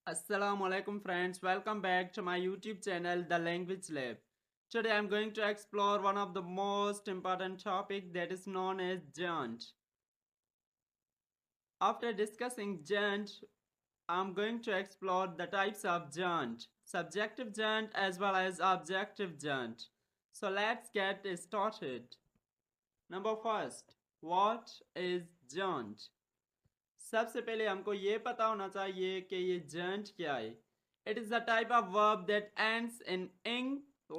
Assalamu alaikum friends, welcome back to my YouTube channel The Language Lab. Today I'm going to explore one of the most important topic that is known as gerund. After discussing gerund, I'm going to explore the types of gerund, subjective gerund as well as objective gerund. So let's get started. Number first, what is gerund? सबसे पहले हमको ये पता होना चाहिए कि ये gerund क्या है. It is a type of verb that ends in ing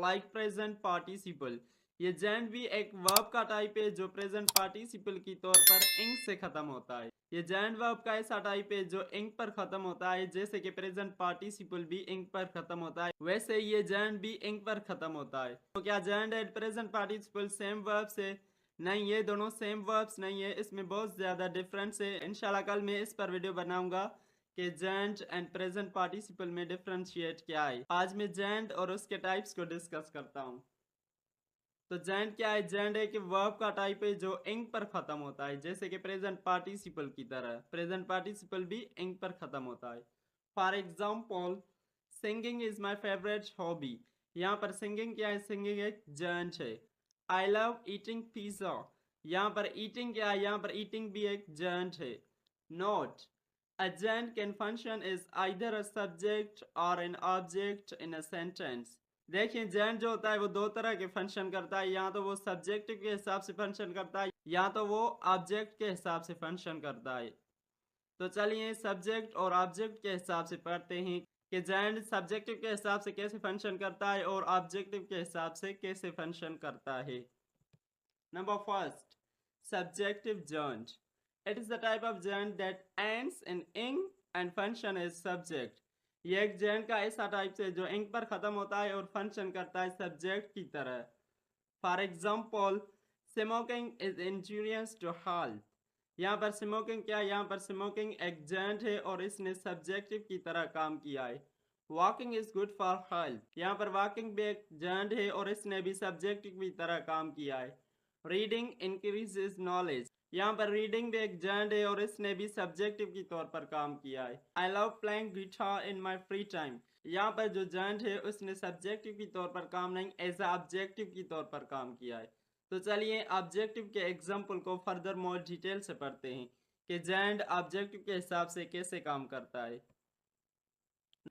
like present participle. ये gerund भी एक verb का टाइप है जो present participle की तौर पर ing से ख़त्म होता है. ये gerund verb का ऐसा टाइप है जो ing पर ख़त्म होता है, जैसे कि present participle भी ing पर ख़त्म होता है, वैसे ये gerund भी ing पर ख़त्म होता है. तो क्या gerund and present participle same verbs है? नहीं, ये दोनों सेम वर्ब्स नहीं है, इसमें बहुत ज़्यादा डिफरेंस है. इंशाल्लाह कल मैं इस पर वीडियो बनाऊंगा कि जेंड एंड प्रेजेंट पार्टिसिपल में डिफरेंशिएट क्या है. आज मैं जेंड और उसके टाइप्स को डिस्कस करता हूँ. तो जेंड क्या है? जेंड है कि वर्ब का टाइप है जो इंग पर ख़त्म होता है, जैसे कि प्रेजेंट पार्टिसिपल की तरह. प्रेजेंट पार्टिसिपल भी इंग पर ख़त्म होता है. For example, singing is my favourite hobby. यहाँ पर सिंगिंग क्या है? सिंगिंग एक जेंड है. I love eating pizza. यहाँ पर ईटिंग क्या है? यहाँ पर ईटिंग भी एक जेंड है. Note, a gerund can function as either a subject or an object in a sentence. देखिए, जेंड जो होता है वो दो तरह के फंक्शन करता है. या तो वो सब्जेक्ट के हिसाब से फंक्शन करता है या तो वो ऑब्जेक्ट के हिसाब से फंक्शन करता है. तो चलिए सब्जेक्ट और ऑब्जेक्ट के हिसाब से पढ़ते हैं कि जेंड सब्जेक्टिव के हिसाब से कैसे फंक्शन करता है और ऑब्जेक्टिव के हिसाब से कैसे फंक्शन करता है. Number first, subjective gerund. It is the type of gerund that ends in ing and function as subject. ये एक gerund का ऐसा टाइप है जो ing पर ख़त्म होता है और फंक्शन करता है सब्जेक्ट की तरह. For example, smoking is injurious to health. यहाँ पर स्मोकिंग क्या है? यहाँ पर स्मोकिंग एक gerund है और इसने सब्जेक्टिव की तरह काम किया है. Walking is good for health. यहाँ पर वॉकिंग भी एक gerund है और इसने भी सब्जेक्टिव की तरह काम किया है. Reading increases knowledge. यहाँ पर रीडिंग भी एक gerund है और इसने भी सब्जेक्टिव की तौर पर काम किया है. I love playing guitar in my free time. यहाँ पर जो gerund है उसने सब्जेक्टिव की तौर पर काम नहीं, एज ऑब्जेक्टिव की तौर पर काम किया है. तो चलिए ऑब्जेक्टिव के एग्जाम्पल को फर्दर मोर डिटेल से पढ़ते हैं कि gerund ऑब्जेक्टिव के हिसाब से कैसे काम करता है.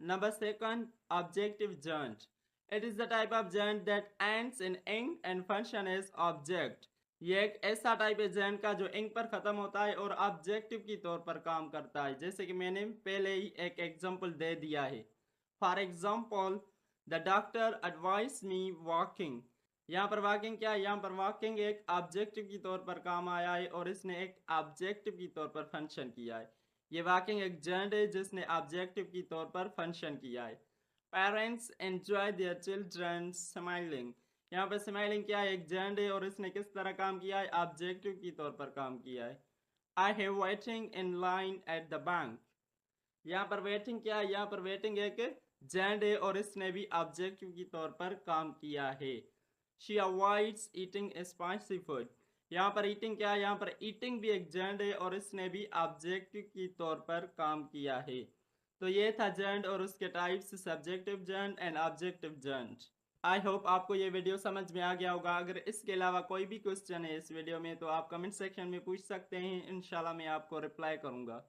Number second, objective gerund. It is the type of gerund that ends in ing and function as object. ये एक ऐसा टाइप है gerund का जो ing पर ख़त्म होता है और ऑब्जेक्टिव की तौर पर काम करता है, जैसे कि मैंने पहले ही एक एग्जांपल दे दिया है. For example, the doctor advice me walking. यहाँ पर वॉकिंग क्या है? यहाँ पर वॉकिंग एक ऑब्जेक्टिव की तौर पर काम आया है और इसने एक ऑब्जेक्टिव की तौर पर फंक्शन किया है. ये वॉकिंग एक gerund है जिसने ऑब्जेक्टिव की तौर पर फंक्शन किया है. Parents enjoy their children smiling. यहाँ पर स्माइलिंग क्या है? एक gerund है और इसने किस तरह काम किया है? ऑब्जेक्टिव की तौर पर काम किया है. I have waiting in line at the bank. यहाँ पर वेटिंग क्या है? यहाँ पर वेटिंग एक gerund है और इसने भी ऑब्जेक्टिव की तौर पर काम किया है. She avoids eating spicy food. यहाँ पर ईटिंग क्या है? यहाँ पर ईटिंग भी एक gerund है और इसने भी ऑब्जेक्टिव की तौर पर काम किया है. तो ये था gerund और उसके types, subjective gerund and objective gerund. I hope आपको ये वीडियो समझ में आ गया होगा. अगर इसके अलावा कोई भी क्वेश्चन है इस वीडियो में तो आप कमेंट सेक्शन में पूछ सकते हैं. इंशाल्लाह मैं आपको रिप्लाई करूँगा.